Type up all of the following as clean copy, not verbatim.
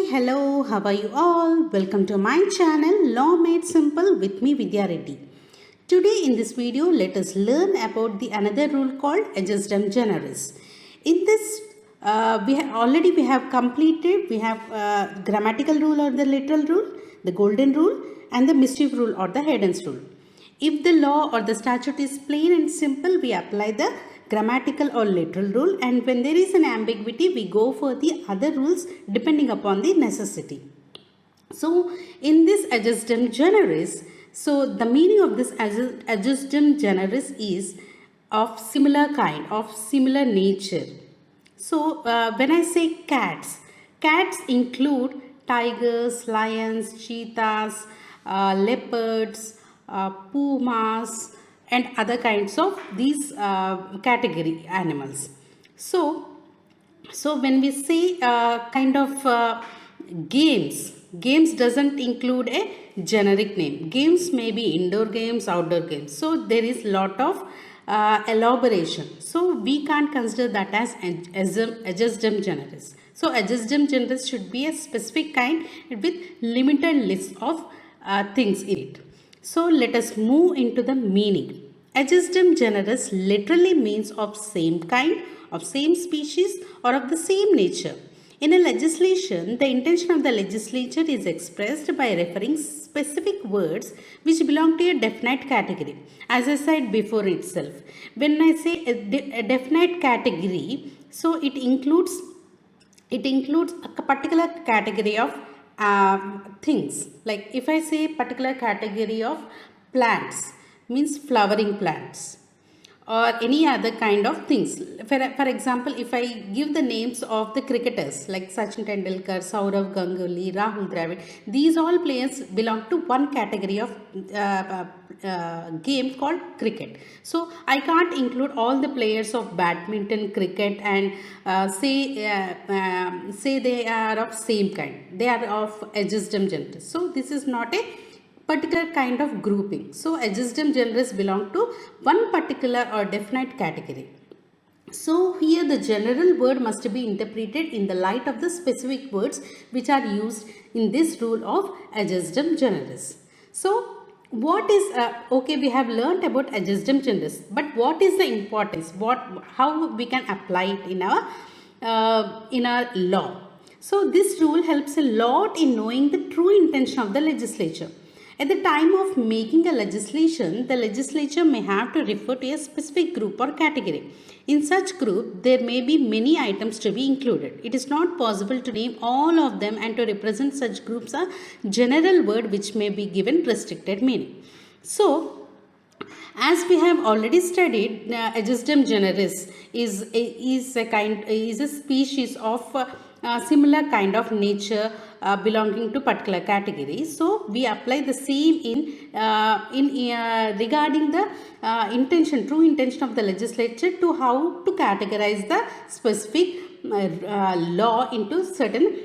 Hello, how are you all? Welcome to my channel Law Made Simple with me Vidya Reddy. Today in this video, let us learn about the another rule called EJUSDEM generis. In this, we have completed, we have grammatical rule or the literal rule, the golden rule and the mischief rule or the hidden rule. If the law or the statute is plain and simple, we apply the grammatical or literal rule, and when there is an ambiguity, we go for the other rules depending upon the necessity. So in this EJUSDEM generis, so the meaning of this EJUSDEM generis is of similar kind, of similar nature. So when I say cats, cats include tigers, lions, cheetahs, leopards, pumas and other kinds of these category animals. So when we say kind of games doesn't include a generic name. Games may be indoor games, outdoor games. So there is lot of elaboration. So we can't consider that as EJUSDEM generis. So EJUSDEM generis should be a specific kind with limited list of things in it. So let us move into the meaning. EJUSDEM generis literally means of same kind, of same species or of the same nature. In a legislation, the intention of the legislature is expressed by referring specific words which belong to a definite category. As I said before itself, when I say a definite category, so it includes a particular category of things. Like if I say particular category of plants, means flowering plants or any other kind of things. For example, if I give the names of the cricketers like Sachin Tendulkar, Sourav Ganguly, Rahul Dravid, these all players belong to one category of game called cricket. So I can't include all the players of badminton, cricket and say they are of same kind. They are of EJUSDEM generis. So this is not a particular kind of grouping. So EJUSDEM generis belong to one particular or definite category. So here the general word must be interpreted in the light of the specific words which are used in this rule of EJUSDEM generis. So what is okay, we have learnt about EJUSDEM generis, but what is the importance? How we can apply it in our law? So this rule helps a lot in knowing the true intention of the legislature. At the time of making a legislation, the legislature may have to refer to a specific group or category. In such group, there may be many items to be included. It is not possible to name all of them and to represent such groups a general word which may be given restricted meaning. So, as we have already studied, EJUSDEM generis is a species of similar kind of nature belonging to particular category. So we apply the same in regarding the true intention of the legislature to how to categorize the specific law into certain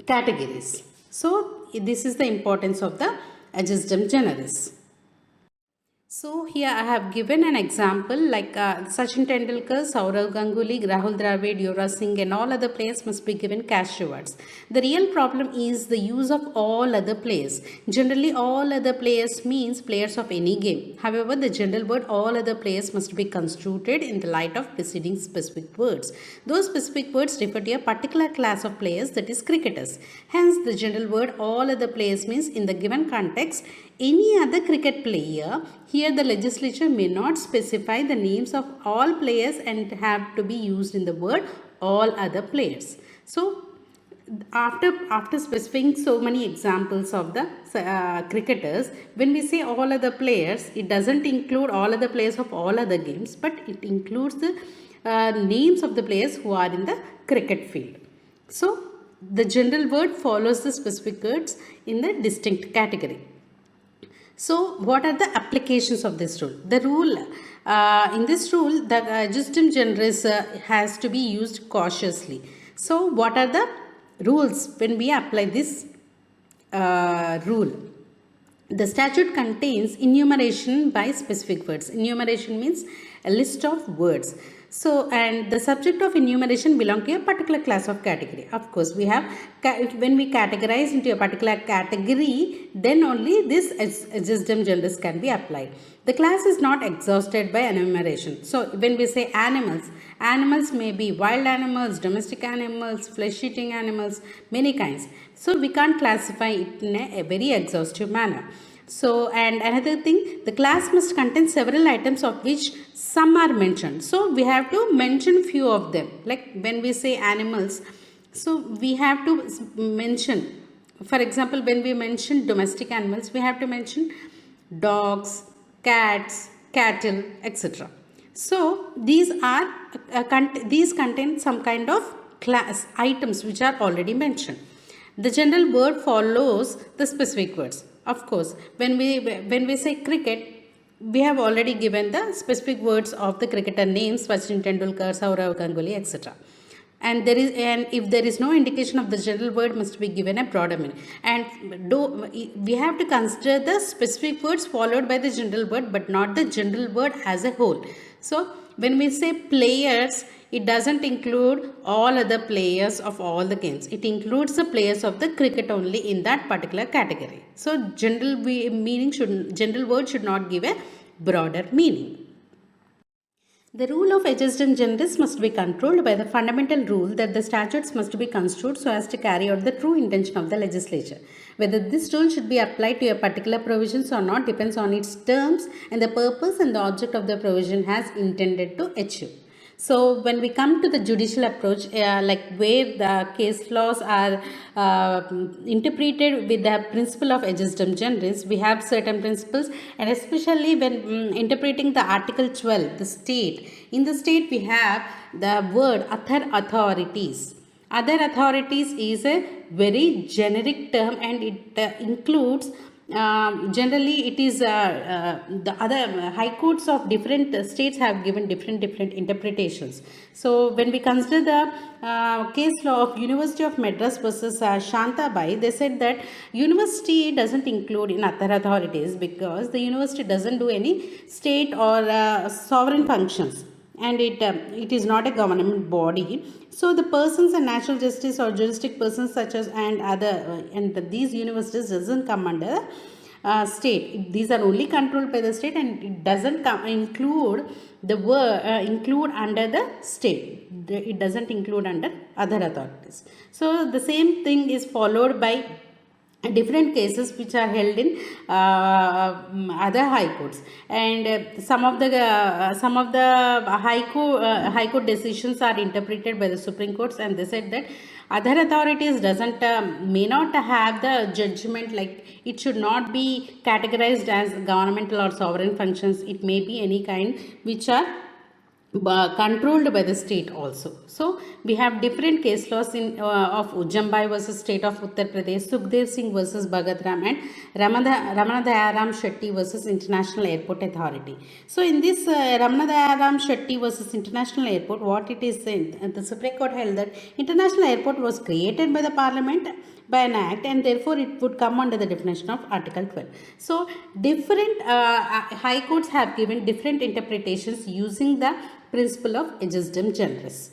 categories. So this is the importance of the EJUSDEM generis. So here I have given an example like Sachin Tendulkar, Sourav Ganguly, Rahul Dravid, Yuvraj Singh and all other players must be given cash rewards. The real problem is the use of all other players. Generally all other players means players of any game. However, the general word all other players must be construed in the light of preceding specific words. Those specific words refer to a particular class of players, that is cricketers. Hence the general word all other players means in the given context any other cricket player. Here the legislature may not specify the names of all players and have to be used in the word all other players. So after specifying so many examples of the cricketers, when we say all other players, it doesn't include all other players of all other games, but it includes the names of the players who are in the cricket field. So the general word follows the specific words in the distinct category. So what are the applications of this rule? The rule, in this rule, the EJUSDEM generis has to be used cautiously. So what are the rules when we apply this rule? The statute contains enumeration by specific words. Enumeration means a list of words. So, and the subject of enumeration belong to a particular class of category. Of course, we have, when we categorize into a particular category, then only this EJUSDEM generis can be applied. The class is not exhausted by enumeration. So, when we say animals, animals may be wild animals, domestic animals, flesh-eating animals, many kinds. So, we can't classify it in a very exhaustive manner. So, and another thing, the class must contain several items of which some are mentioned. So, we have to mention few of them. Like when we say animals, so we have to mention, for example, when we mention domestic animals, we have to mention dogs, cats, cattle, etc. So, these are these contain some kind of class items which are already mentioned. The general word follows the specific words. Of course, when we say cricket, we have already given the specific words of the cricketer names, Sachin Tendulkar, Sourav Ganguly, etc. And if there is no indication of the general word, must be given a broader meaning. And we have to consider the specific words followed by the general word, but not the general word as a whole. So, when we say players, it doesn't include all other players of all the games. It includes the players of the cricket only in that particular category. So, general word should not give a broader meaning. The rule of EJUSDEM generis must be controlled by the fundamental rule that the statutes must be construed so as to carry out the true intention of the legislature. Whether this rule should be applied to a particular provisions or not depends on its terms and the purpose and the object of the provision has intended to achieve. So, when we come to the judicial approach, like where the case laws are interpreted with the principle of EJUSDEM generis, we have certain principles, and especially when interpreting the Article 12, the state. In the state, we have the word other authorities. Other authorities is a very generic term, and it includes generally it is the other high courts of different states have given different interpretations. So when we consider the case law of University of Madras versus Shantabai, they said that university doesn't include in other authorities because the university doesn't do any state or sovereign functions, and it is not a government body. So the persons and natural justice or juristic persons such as and other and these universities doesn't come under state. These are only controlled by the state, and it doesn't include the word include under the state. It doesn't include under other authorities. So the same thing is followed by different cases which are held in other high courts, and some of the high court decisions are interpreted by the Supreme Courts, and they said that other authorities doesn't may not have the judgment, like it should not be categorized as governmental or sovereign functions. It may be any kind which are controlled by the state also. So we have different case laws in of Ujjambai versus state of Uttar Pradesh, Sukhdev Singh versus Bhagat Ram, and Ramana Dayaram Shetty versus International Airport Authority. So in this Ramana Dayaram Shetty versus International Airport, what it is saying, the Supreme Court held that International Airport was created by the Parliament by an act, and therefore it would come under the definition of Article 12. So different high courts have given different interpretations using the principle of EJUSDEM generis.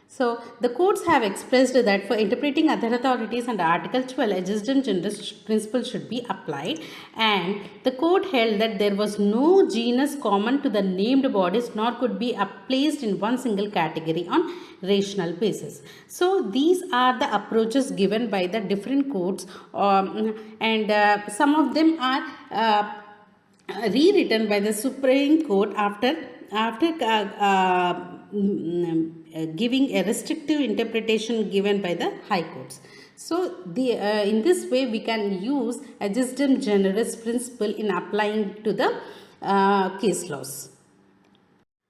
So the courts have expressed that for interpreting other authorities under Article 12, EJUSDEM generis principle should be applied, and the court held that there was no genus common to the named bodies nor could be placed in one single category on rational basis. So these are the approaches given by the different courts, and some of them are rewritten by the Supreme Court after giving a restrictive interpretation given by the high courts. So in this way we can use EJUSDEM generis principle in applying to the case laws.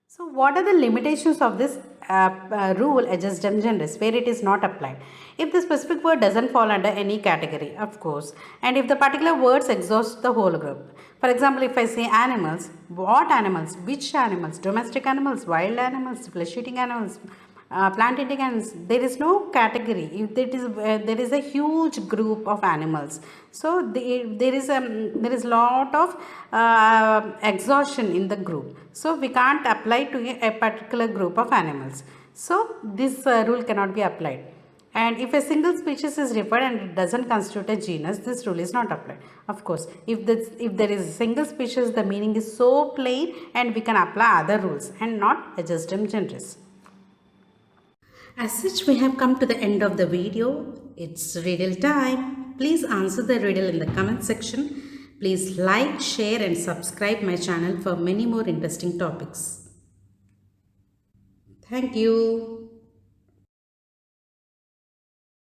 So what are the limitations of this rule EJUSDEM generis where it is not applied? If the specific word doesn't fall under any category, of course, and if the particular words exhaust the whole group. For example, if I say animals, what animals, which animals, domestic animals, wild animals, flesh-eating animals, plant intelligence, there is no category. If there is a huge group of animals, so there is lot of exhaustion in the group, so we can't apply to a particular group of animals. So this rule cannot be applied. And if a single species is referred and it doesn't constitute a genus, this rule is not applied. Of course, if there is a single species, the meaning is so plain and we can apply other rules and not EJUSDEM generis. As such, we have come to the end of the video. It's riddle time. Please answer the riddle in the comment section. Please like, share and subscribe my channel for many more interesting topics. Thank you.